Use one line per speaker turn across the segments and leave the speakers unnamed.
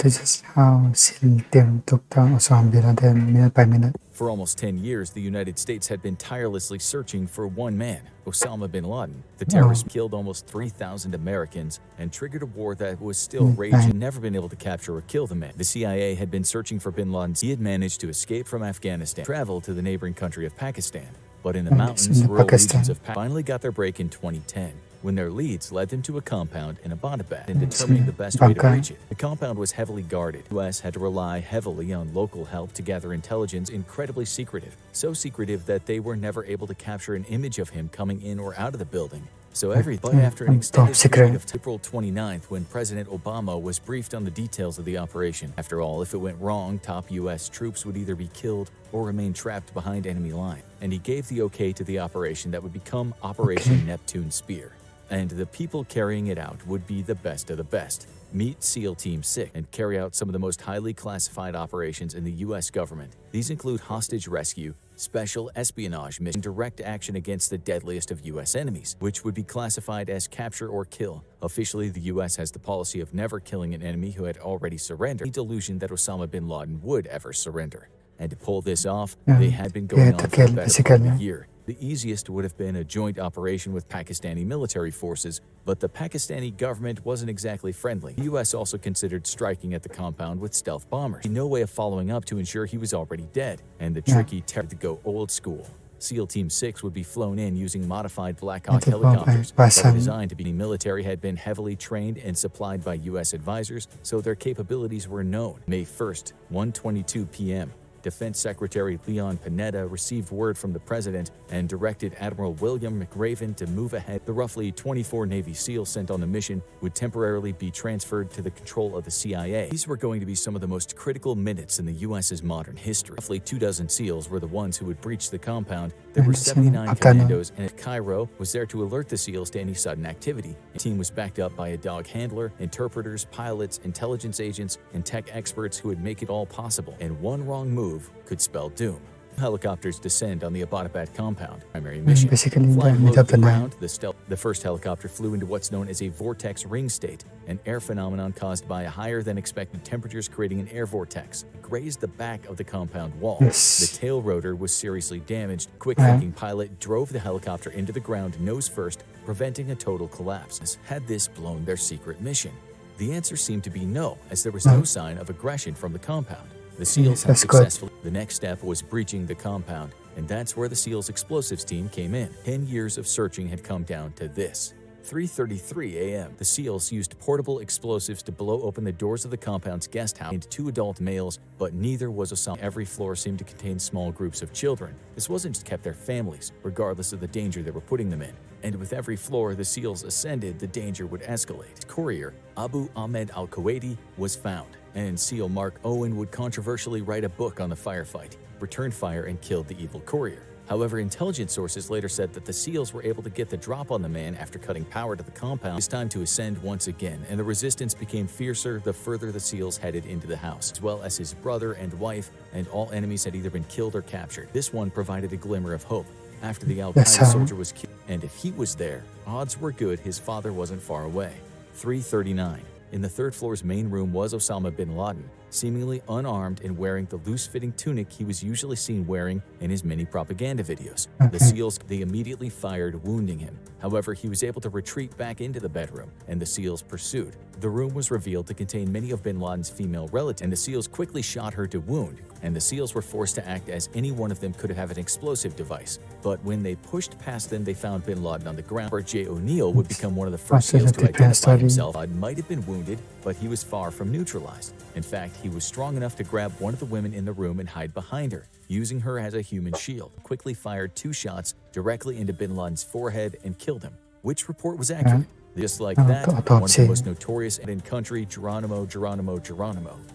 This is how SEAL took down Osama bin Laden minute by minute.
For almost 10 years, the United States had been tirelessly searching for one man, Osama bin Laden. The terrorist killed almost 3,000 Americans and triggered a war that was still raging, never been able to capture or kill the man. The CIA had been searching for bin Laden. He had managed to escape from Afghanistan, travel to the neighboring country of Pakistan. But in the mountains, rural regions of Pakistan finally got their break in 2010. When their leads led them to a compound in Abbottabad and determining the best way to reach it. The compound was heavily guarded. The U.S. had to rely heavily on local help to gather intelligence, incredibly secretive. So secretive that they were never able to capture an image of him coming in or out of the building. But after an extended period of April 29th, when President Obama was briefed on the details of the operation. After all, if it went wrong, top U.S. troops would either be killed or remain trapped behind enemy line. And he gave the okay to the operation that would become Operation Neptune Spear. And the people carrying it out would be the best of the best. Meet SEAL Team 6 and carry out some of the most highly classified operations in the U.S. government. These include hostage rescue, special espionage mission, direct action against the deadliest of U.S. enemies, which would be classified as capture or kill. Officially, the U.S. has the policy of never killing an enemy who had already surrendered. The delusion that Osama bin Laden would ever surrender. And to pull this off, they had been going on for the better part of a year. The easiest would have been a joint operation with Pakistani military forces, but the Pakistani government wasn't exactly friendly. The U.S. also considered striking at the compound with stealth bombers. No way of following up to ensure he was already dead, and the tricky terror to go old school. SEAL Team 6 would be flown in using modified Black Hawk helicopters that were designed to be military, had been heavily trained and supplied by U.S. advisors, so their capabilities were known. May 1st, 1:22 p.m. Defense Secretary Leon Panetta received word from the president and directed Admiral William McRaven to move ahead. The roughly 24 Navy SEALs sent on the mission would temporarily be transferred to the control of the CIA. These were going to be some of the most critical minutes in the U.S.'s modern history. Roughly 24 SEAls were the ones who would breach the compound. There were 79 commandos, and Cairo was there to alert the SEAls to any sudden activity. The team was backed up by a dog handler, interpreters, pilots, intelligence agents, and tech experts who would make it all possible. And one wrong move could spell doom. Helicopters descend on the Abbottabad compound. Primary mission: flying low to the ground. The first helicopter flew into what's known as a vortex ring state, an air phenomenon caused by higher than expected temperatures creating an air vortex. It grazed the back of the compound wall. The tail rotor was seriously damaged. Quick-thinking pilot drove the helicopter into the ground nose first, preventing a total collapse. Had this blown their secret mission? The answer seemed to be no, as there was no sign of aggression from the compound. The SEALs had successfully. The next step was breaching the compound, and that's where the SEALs explosives team came in. 10 years of searching had come down to this. 3:33 a.m. The SEALs used portable explosives to blow open the doors of the compound's guest house into 2 adult males, but neither was Osama. Every floor seemed to contain small groups of children. This wasn't just kept their families, regardless of the danger they were putting them in. And with every floor the SEALs ascended, the danger would escalate. Courier Abu Ahmed al-Kuwaiti was found, and SEAL Mark Owen would controversially write a book on the firefight, returned fire, and killed the evil courier. However, intelligence sources later said that the SEALs were able to get the drop on the man after cutting power to the compound. It's time to ascend once again, and the resistance became fiercer the further the SEALs headed into the house, as well as his brother and wife, and all enemies had either been killed or captured. This one provided a glimmer of hope. After the Al-Qaeda soldier was killed, and if he was there, odds were good his father wasn't far away. 3:39. In the third floor's main room was Osama bin Laden, seemingly unarmed and wearing the loose-fitting tunic he was usually seen wearing in his many propaganda videos. The SEALs, they immediately fired, wounding him. However, he was able to retreat back into the bedroom, and the SEALs pursued. The room was revealed to contain many of bin Laden's female relatives, and the SEAls quickly shot her to wound, and the SEAls were forced to act as any one of them could have an explosive device. But when they pushed past them, they found bin Laden on the ground. Robert J. O'Neill would become one of the first SEAls to identify himself. Laden might have been wounded, but he was far from neutralized. In fact, he was strong enough to grab one of the women in the room and hide behind her, using her as a human shield. Quickly fired 2 shots directly into bin Laden's forehead and killed him. Which report was accurate? Just like that, one of the most notorious in country, Geronimo,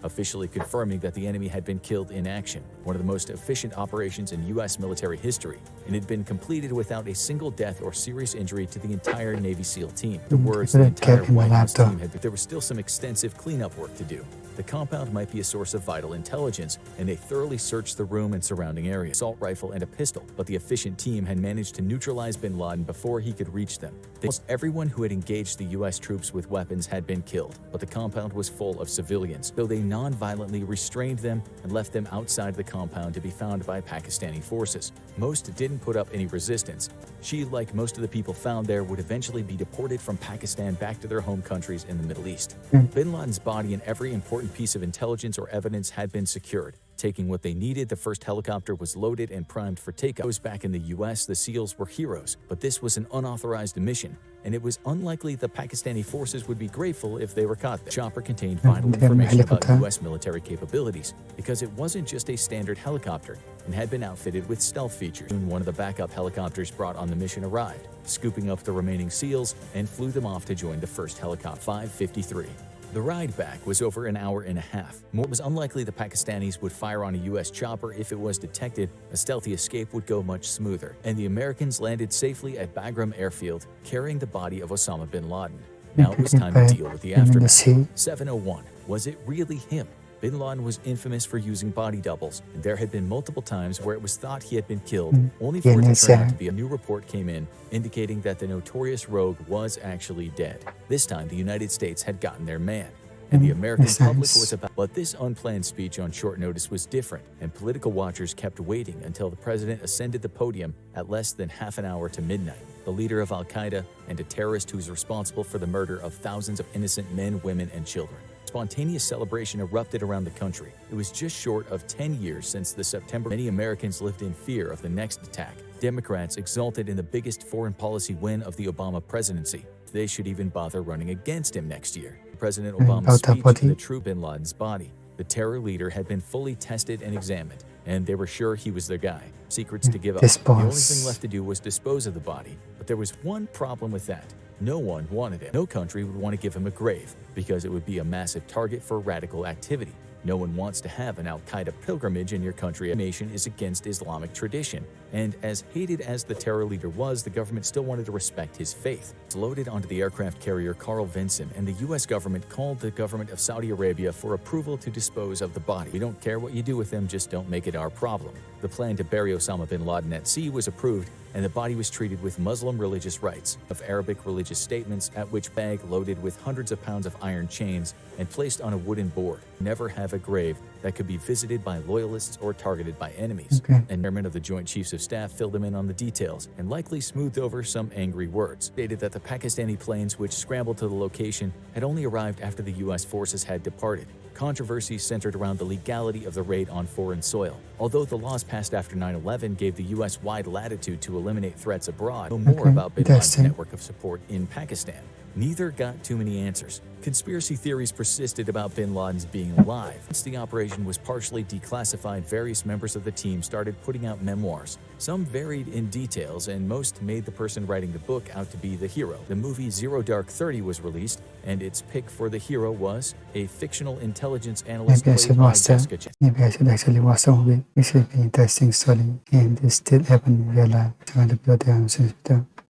officially confirming that the enemy had been killed in action. One of the most efficient operations in U.S. military history, and had been completed without a single death or serious injury to the entire Navy SEAL team. The words the entire White House team had, but there was still some extensive cleanup work to do. the compound might be a source of vital intelligence, and they thoroughly searched the room and surrounding area. Assault rifle and a pistol, but the efficient team had managed to neutralize bin Laden before he could reach them. Almost everyone who had engaged the U.S. troops with weapons had been killed, but the compound was full of civilians, so they non-violently restrained them and left them outside the compound to be found by Pakistani forces. Most didn't put up any resistance. She, like most of the people found there, would eventually be deported from Pakistan back to their home countries in the Middle East. Bin Laden's body and every important piece of intelligence or evidence had been secured. Taking what they needed, the first helicopter was loaded and primed for takeoff. Back in the U.S., the SEALs were heroes, but this was an unauthorized mission, and it was unlikely the Pakistani forces would be grateful if they were caught there. The chopper contained vital information about U.S. military capabilities because it wasn't just a standard helicopter and had been outfitted with stealth features. Soon, one of the backup helicopters brought on the mission arrived, scooping up the remaining SEALs and flew them off to join the first helicopter. 5:53. The ride back was over an hour and a half. It was unlikely the Pakistanis would fire on a U.S. chopper. If it was detected, a stealthy escape would go much smoother, and the Americans landed safely at Bagram Airfield, carrying the body of Osama bin Laden. Now it was time to deal with the aftermath. 7:01. Was it really him? Bin Laden was infamous for using body doubles, and there had been multiple times where it was thought he had been killed, only for it to turn out to be a new report came in indicating that the notorious rogue was actually dead. This time, the United States had gotten their man, and the American public was about. But this unplanned speech on short notice was different, and political watchers kept waiting until the president ascended the podium at less than half an hour to midnight. The leader of Al-Qaeda and a terrorist who's responsible for the murder of thousands of innocent men, women, and children. Spontaneous celebration erupted around the country. It was just short of 10 years since the September. Many Americans lived in fear of the next attack. Democrats exulted in the biggest foreign policy win of the Obama presidency. They should even bother running against him next year. President Obama's speech to the true bin Laden's body. The terror leader had been fully tested and examined, and they were sure he was their guy. Secrets to give up. The only thing left to do was dispose of the body, but there was one problem with that. No one wanted him. No country would want to give him a grave because it would be a massive target for radical activity. No one wants to have an Al-Qaeda pilgrimage in your country. The nation is against Islamic tradition, and as hated as the terror leader was, the government still wanted to respect his faith. It's loaded onto the aircraft carrier Carl Vinson, and the U.S. government called the government of Saudi Arabia for approval to dispose of the body. We don't care what you do with him, just don't make it our problem. The plan to bury Osama bin Laden at sea was approved, and the body was treated with Muslim religious rites of Arabic religious statements, at which bag loaded with hundreds of pounds of iron chains and placed on a wooden board. Never have a grave that could be visited by loyalists or targeted by enemies. And Chairman of the Joint Chiefs of Staff filled him in on the details and likely smoothed over some angry words. Stated that the Pakistani planes which scrambled to the location had only arrived after the U.S. forces had departed. Controversy centered around the legality of the raid on foreign soil. Although the laws passed after 9/11 gave the U.S. wide latitude to eliminate threats abroad, know more about bin Laden's network of support in Pakistan. Neither got too many answers. Conspiracy theories persisted about bin Laden's being alive. Once the operation was partially declassified, various members of the team started putting out memoirs. Some varied in details, and most made the person writing the book out to be the hero. The movie Zero Dark 30 was released, and its pick for the hero was a fictional intelligence analyst played by Jessica Chastain.
Maybe I should actually watch some of it. It should be an interesting story, and it still happened in real life.